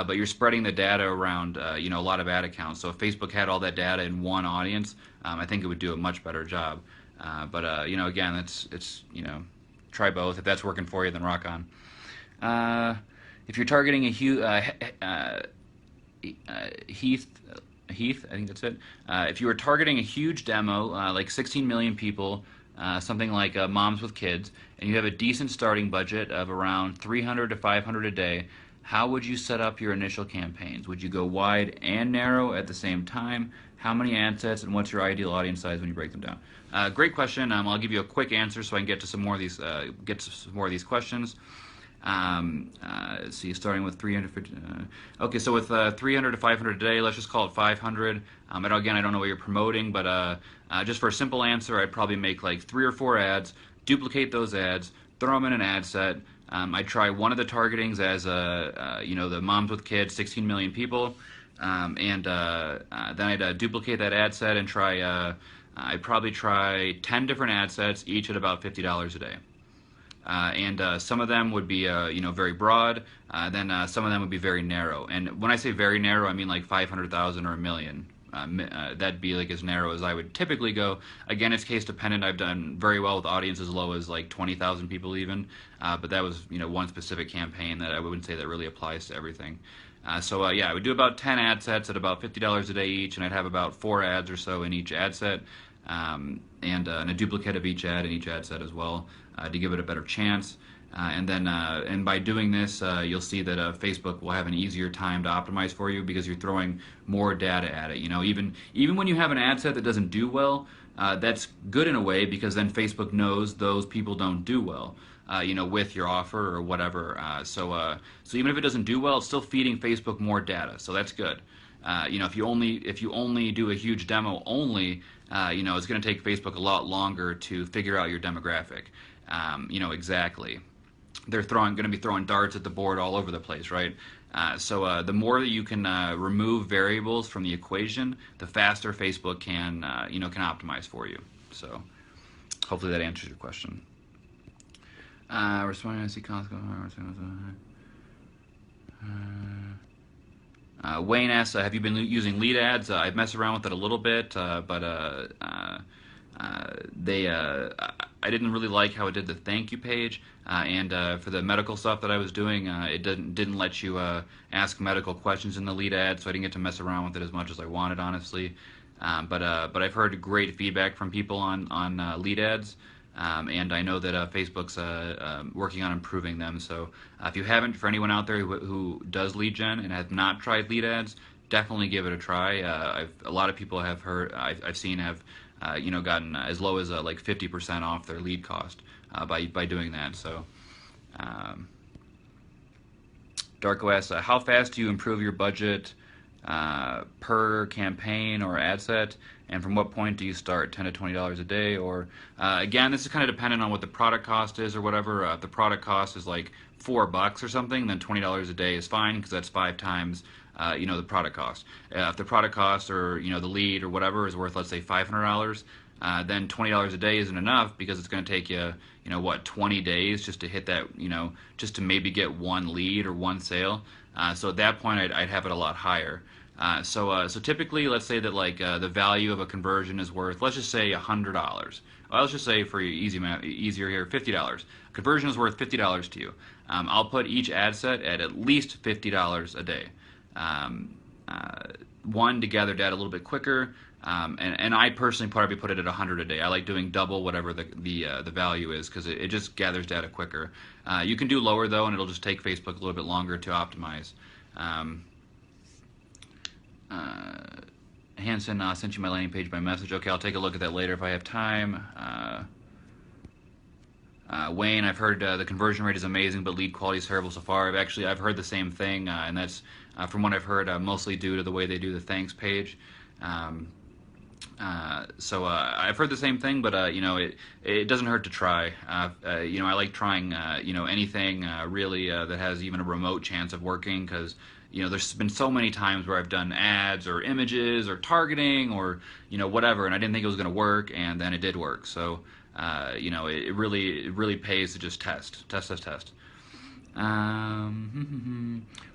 you're spreading the data around, a lot of ad accounts. So if Facebook had all that data in one audience, I think it would do a much better job. Again, it's try both. If that's working for you, then rock on. If you're targeting a Heath, I think that's it. If you are targeting a huge demo, like 16 million people, something like moms with kids, and you have a decent starting budget of around 300 to 500 a day, how would you set up your initial campaigns? Would you go wide and narrow at the same time? How many ad sets, and what's your ideal audience size when you break them down? Great question. I'll give you a quick answer so I can get to some more of these questions. See, starting with 350. Okay, so with 300 to 500 a day, let's just call it 500. Again, I don't know what you're promoting, but just for a simple answer, I'd probably make like 3 or 4 ads, duplicate those ads, throw them in an ad set. I'd try one of the targetings as the moms with kids, 16 million people, then I'd duplicate that ad set and try. I'd probably try 10 different ad sets, each at about $50 a day. Some of them would be very broad. Then some of them would be very narrow. And when I say very narrow, I mean like 500,000 or a million. That'd be like as narrow as I would typically go. Again, it's case dependent. I've done very well with audiences as low as like 20,000 people even, but that was one specific campaign that I wouldn't say that really applies to everything. I would do about 10 ad sets at about $50 a day each, and I'd have about 4 ads or so in each ad set. and a duplicate of each ad in each ad set as well to give it a better chance. And by doing this, you'll see that Facebook will have an easier time to optimize for you because you're throwing more data at it. Even when you have an ad set that doesn't do well, that's good in a way because then Facebook knows those people don't do well. With your offer or whatever. So even if it doesn't do well, it's still feeding Facebook more data. So that's good. If you only do a huge demo only, it's going to take Facebook a lot longer to figure out your demographic. Exactly. They're going to be throwing darts at the board all over the place, right? So the more that you can remove variables from the equation, the faster Facebook can optimize for you. So hopefully that answers your question. Responding to see Wayne asks, have you been using lead ads? I've messed around with it a little bit, but I didn't really like how it did the thank you page, and for the medical stuff that I was doing, it didn't let you ask medical questions in the lead ad, so I didn't get to mess around with it as much as I wanted, honestly. But I've heard great feedback from people on lead ads. And I know that Facebook's working on improving them. So if you haven't, for anyone out there who does lead gen and has not tried lead ads, definitely give it a try. A lot of people I've seen have gotten as low as like 50% off their lead cost by doing that. So Darko asks, how fast do you improve your budget per campaign or ad set, and from what point do you start? $10 to $20 a day, or again, this is kind of dependent on what the product cost is or whatever. If the product cost is like $4 or something, then $20 a day is fine because that's 5 times the product cost. If the product cost or the lead or whatever is worth, let's say, $500, then $20 a day isn't enough because it's going to take you 20 days just to hit that, just to maybe get one lead or one sale. So at that point, I'd have it a lot higher. So typically, let's say that the value of a conversion is worth, let's just say $100. Well, let's just say for easier here, $50. Conversion is worth $50 to you. I'll put each ad set at least $50 a day. One, to gather data a little bit quicker, and I personally probably put it at $100 a day. I like doing double whatever the value is because it just gathers data quicker. You can do lower though, and it'll just take Facebook a little bit longer to optimize. Hanson sent you my landing page by message. Okay, I'll take a look at that later if I have time. Wayne, I've heard the conversion rate is amazing, but lead quality is terrible so far. I've heard the same thing, and that's from what I've heard, mostly due to the way they do the thanks page. So I've heard the same thing, but it doesn't hurt to try. I like trying anything really that has even a remote chance of working because there's been so many times where I've done ads or images or targeting or whatever, and I didn't think it was going to work, and then it did work. So it really pays to just test.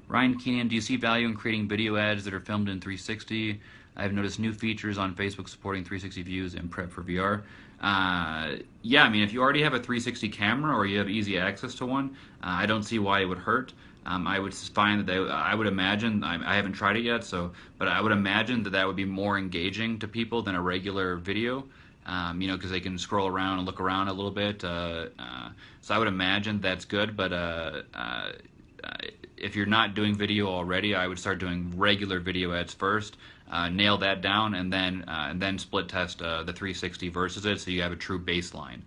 Ryan Keenan, do you see value in creating video ads that are filmed in 360? I've noticed new features on Facebook supporting 360 views in prep for VR. Yeah, I mean, if you already have a 360 camera or you have easy access to one, I don't see why it would hurt. I would find that I would imagine, I haven't tried it yet, but I would imagine that would be more engaging to people than a regular video, because they can scroll around and look around a little bit. So I would imagine that's good, but if you're not doing video already, I would start doing regular video ads first, nail that down, and then split test the 360 versus it, so you have a true baseline.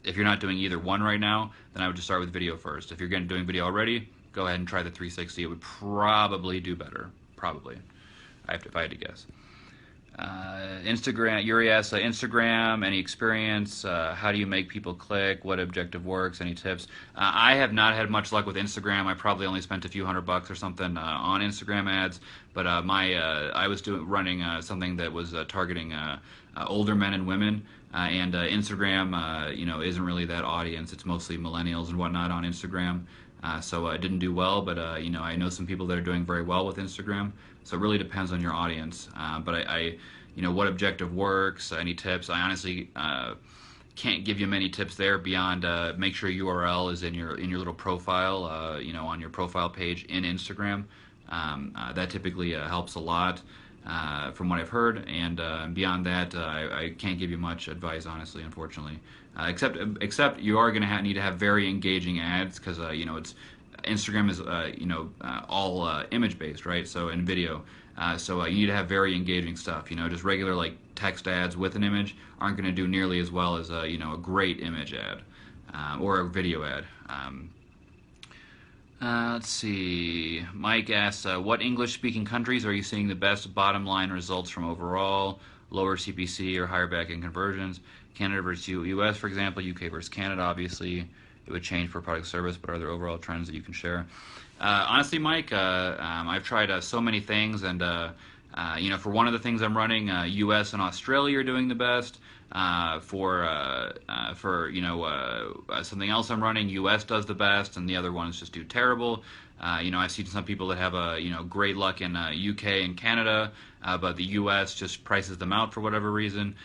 If you're not doing either one right now, then I would just start with video first. If you're doing video already, go ahead and try the 360. It would probably do better. Probably, if I had to guess. Instagram, Yuri asks, Instagram, any experience? How do you make people click? What objective works? Any tips? I have not had much luck with Instagram. I probably only spent a few $100 or something on Instagram ads, but I was running something that was targeting older men and women, and Instagram, isn't really that audience. It's mostly millennials and whatnot on Instagram. So it didn't do well, but I know some people that are doing very well with Instagram. So it really depends on your audience. But I what objective works? Any tips? I honestly can't give you many tips there beyond make sure URL is in your little profile, on your profile page in Instagram. That typically helps a lot. from what I've heard, and beyond that, I can't give you much advice, honestly, unfortunately. Except you are going to need to have very engaging ads because it's Instagram is all image based, right? So in video, so you need to have very engaging stuff. Just regular like text ads with an image aren't going to do nearly as well as a great image ad or a video ad. Let's see. Mike asks, what English-speaking countries are you seeing the best bottom line results from overall, lower CPC or higher back-end conversions? Canada versus US, for example, UK versus Canada, obviously. It would change for product service, but are there overall trends that you can share? Honestly, Mike, I've tried so many things, and for one of the things I'm running, US and Australia are doing the best. For something else I'm running, US does the best, and the other ones just do terrible. I've seen some people that have great luck in UK and Canada, but the US just prices them out for whatever reason.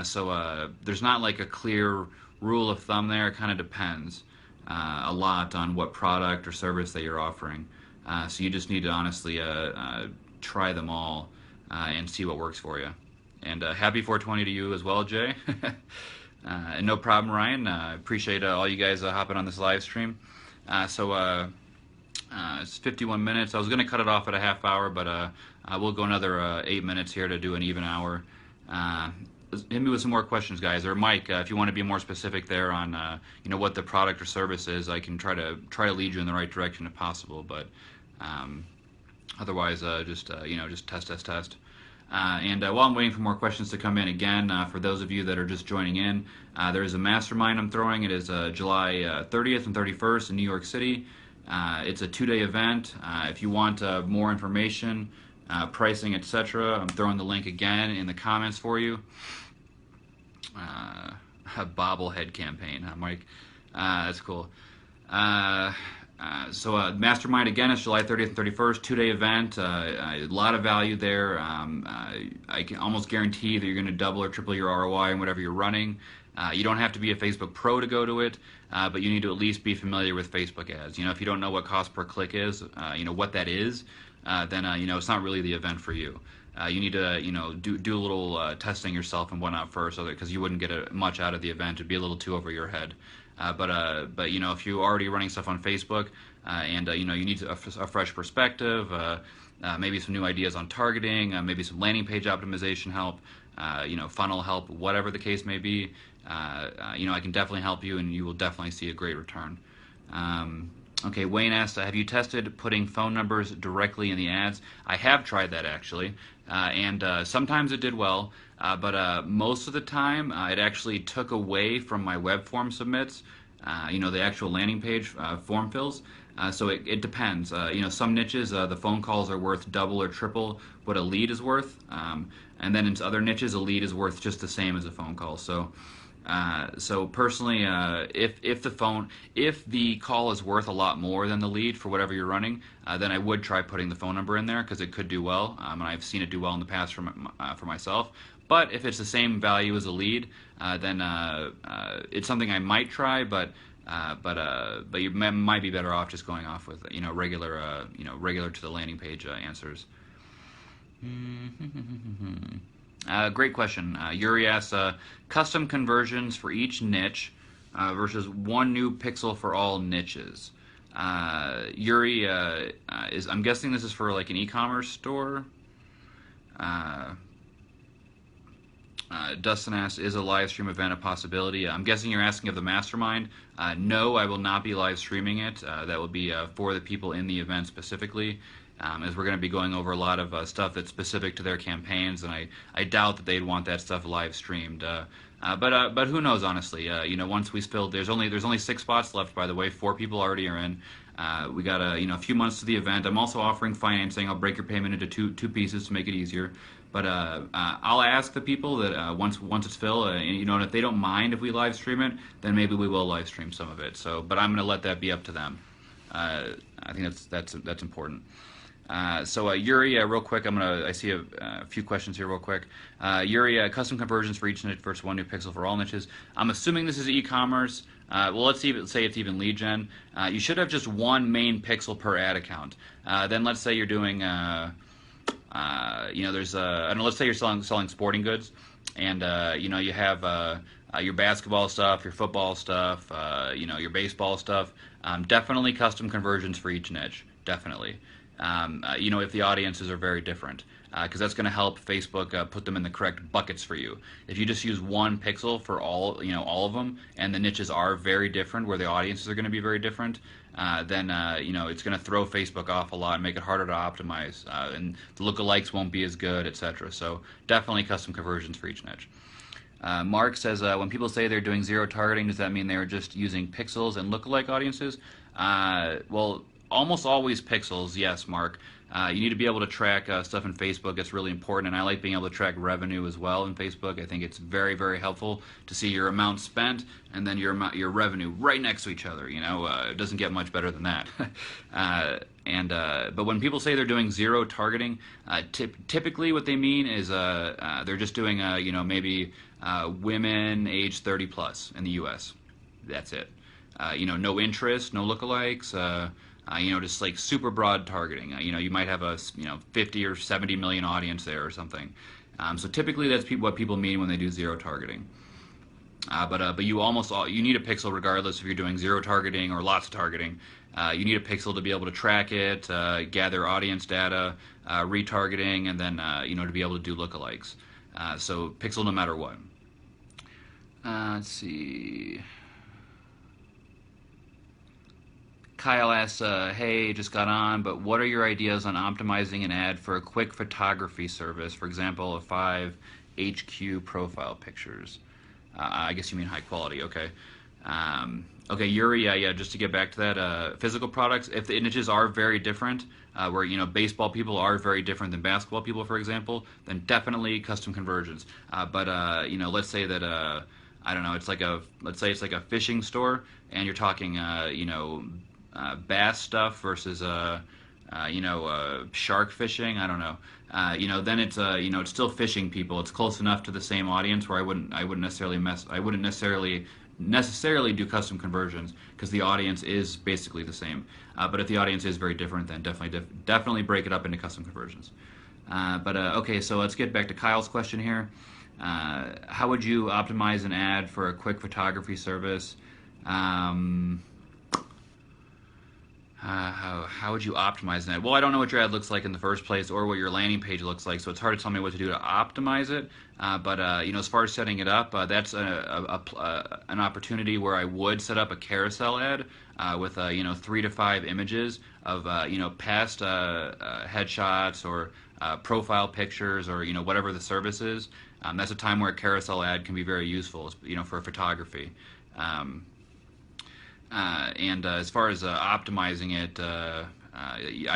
So there's not like a clear rule of thumb there. It kind of depends a lot on what product or service that you're offering. So you just need to honestly try them all and see what works for you. And happy 420 to you as well, Jay. And no problem, Ryan. Appreciate all you guys hopping on this live stream. So it's 51 minutes. I was going to cut it off at a half hour, but we'll go another 8 minutes here to do an even hour. Hit me with some more questions, guys. Or Mike, if you want to be more specific there on what the product or service is, I can try to lead you in the right direction if possible. But otherwise, just test. And while I'm waiting for more questions to come in, again, for those of you that are just joining in, there is a mastermind I'm throwing. It is July 30th and 31st in New York City. It's a 2-day event. If you want more information, pricing, etc., I'm throwing the link again in the comments for you. A bobblehead campaign, huh, Mike? That's cool. So Mastermind, again, is July 30th and 31st, 2-day event. A lot of value there. I can almost guarantee that you're going to double or triple your ROI in whatever you're running. You don't have to be a Facebook pro to go to it, but you need to at least be familiar with Facebook ads. If you don't know what cost per click is, what that is, then it's not really the event for you. You need to do a little testing yourself and whatnot first, because you wouldn't get much out of the event. It'd be a little too over your head. But if you're already running stuff on Facebook and you need a fresh perspective, maybe some new ideas on targeting, maybe some landing page optimization help, funnel help, whatever the case may be, I can definitely help you, and you will definitely see a great return. Okay, Wayne asked, have you tested putting phone numbers directly in the ads? I have tried that, actually, and sometimes it did well, but most of the time it actually took away from my web form submits, the actual landing page form fills. So it depends. Some niches, the phone calls are worth double or triple what a lead is worth, and then in other niches, a lead is worth just the same as a phone call. So personally, if the call is worth a lot more than the lead for whatever you're running, then I would try putting the phone number in there, because it could do well, and I've seen it do well in the past for myself. But if it's the same value as a lead, then it's something I might try, but you might be better off just going off with regular to the landing page answers. Great question. Yuri asks, custom conversions for each niche versus one new pixel for all niches. Yuri, I'm guessing this is for like an e-commerce store. Dustin asks, is a live stream event a possibility? I'm guessing you're asking of the mastermind. No, I will not be live streaming it. That will be for the people in the event specifically. As we're going to be going over a lot of stuff that's specific to their campaigns, and I doubt that they'd want that stuff live streamed. But who knows, honestly? Once we spill, there's only 6 spots left, by the way. 4 people already are in. We got a few months to the event. I'm also offering financing. I'll break your payment into two pieces to make it easier. But I'll ask the people that once it's filled, and if they don't mind if we live stream it, then maybe we will live stream some of it. But I'm going to let that be up to them. I think that's important. So Yuri, real quick, I see a few questions here real quick. Yuri, custom conversions for each niche versus one new pixel for all niches. I'm assuming this is e-commerce. Well, let's say it's even lead gen. You should have just one main pixel per ad account. Then let's say you're doing there's I don't know, let's say you're selling sporting goods, and you have your basketball stuff, your football stuff, your baseball stuff. Definitely custom conversions for each niche. Definitely. If the audiences are very different, because that's going to help Facebook put them in the correct buckets for you. If you just use one pixel for all of them, and the niches are very different, where the audiences are going to be very different, then it's going to throw Facebook off a lot and make it harder to optimize, and the lookalikes won't be as good, etc. So definitely custom conversions for each niche. Mark says, when people say they're doing zero targeting, does that mean they're just using pixels and lookalike audiences? Well, almost always pixels, yes, Mark. You need to be able to track stuff in Facebook. It's really important, and I like being able to track revenue as well in Facebook. I think it's very, very helpful to see your amount spent and then your revenue right next to each other. It doesn't get much better than that. But when people say they're doing zero targeting, typically what they mean is they're just doing maybe women age 30 plus in the U.S. That's it. No interest, no lookalikes. Just like super broad targeting. You might have a 50 or 70 million audience there or something. So typically that's what people mean when they do zero targeting. But you need a pixel regardless if you're doing zero targeting or lots of targeting. You need a pixel to be able to track it, gather audience data, retargeting, and then to be able to do lookalikes. So pixel no matter what. Let's see. Kyle asks, hey, just got on, but what are your ideas on optimizing an ad for a quick photography service? For example, a 5 HQ profile pictures. I guess you mean high quality, okay. Okay, Yuri, yeah, just to get back to that, physical products, if the niches are very different, where, baseball people are very different than basketball people, for example, then definitely custom conversions. Let's say that, I don't know, let's say it's like a fishing store, and you're talking, bass stuff versus shark fishing. I don't know. Then it's still fishing people. It's close enough to the same audience where I wouldn't necessarily do custom conversions because the audience is basically the same. But if the audience is very different, then definitely break it up into custom conversions. Okay, so let's get back to Kyle's question here. How would you optimize an ad for a quick photography service? How would you optimize that? Well, I don't know what your ad looks like in the first place or what your landing page looks like, so it's hard to tell me what to do to optimize it. As far as setting it up, that's an opportunity where I would set up a carousel ad with 3 to 5 images of past headshots or profile pictures or whatever the service is. That's a time where a carousel ad can be very useful, for photography. As far as optimizing it, I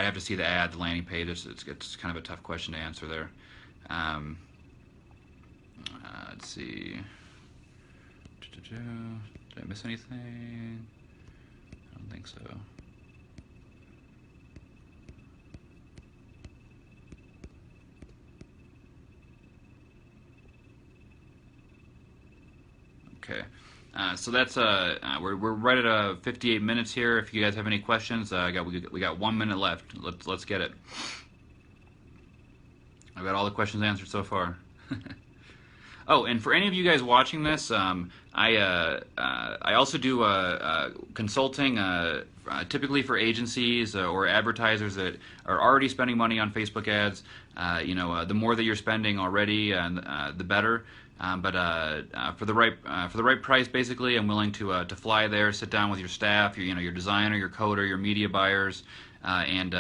have to see the ad, the landing page. It's kind of a tough question to answer there. Let's see. Did I miss anything? I don't think so. Okay. So that's we're right at 58 minutes here. If you guys have any questions, we got 1 minute left. Let's get it. I've got all the questions answered so far. Oh, and for any of you guys watching this, I also do consulting, typically for agencies or advertisers that are already spending money on Facebook ads. The more that you're spending already, the better. For the right price, basically, I'm willing to fly there, sit down with your staff, your designer, your coder, your media buyers, and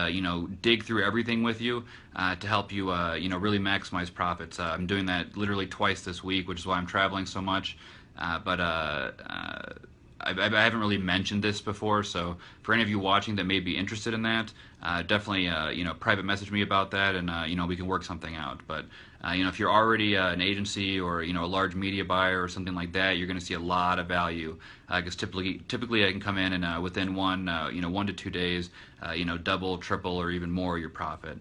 dig through everything with you to help you really maximize profits. I'm doing that literally twice this week, which is why I'm traveling so much. I haven't really mentioned this before, so for any of you watching that may be interested in that, definitely private message me about that, and we can work something out. But if you're already an agency or a large media buyer or something like that, you're going to see a lot of value because typically I can come in and within 1 to 2 days, double, triple, or even more your profit,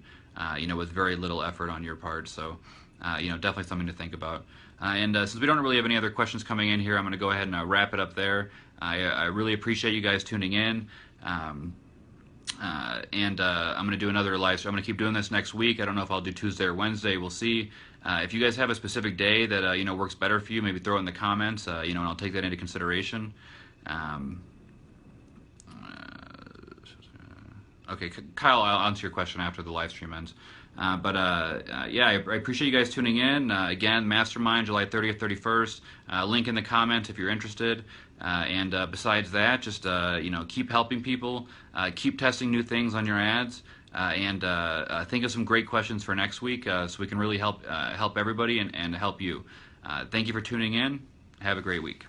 with very little effort on your part. So definitely something to think about. Since we don't really have any other questions coming in here, I'm going to go ahead and wrap it up there. I really appreciate you guys tuning in. I'm going to do another live stream. I'm going to keep doing this next week. I don't know if I'll do Tuesday or Wednesday. We'll see. If you guys have a specific day that works better for you, maybe throw it in the comments. And I'll take that into consideration. Um, okay, Kyle, I'll answer your question after the live stream ends. Yeah, I appreciate you guys tuning in. Again, Mastermind, July 30th, 31st. Link in the comments if you're interested. Besides that, just keep helping people, keep testing new things on your ads, think of some great questions for next week, so we can really help everybody and help you. Thank you for tuning in. Have a great week.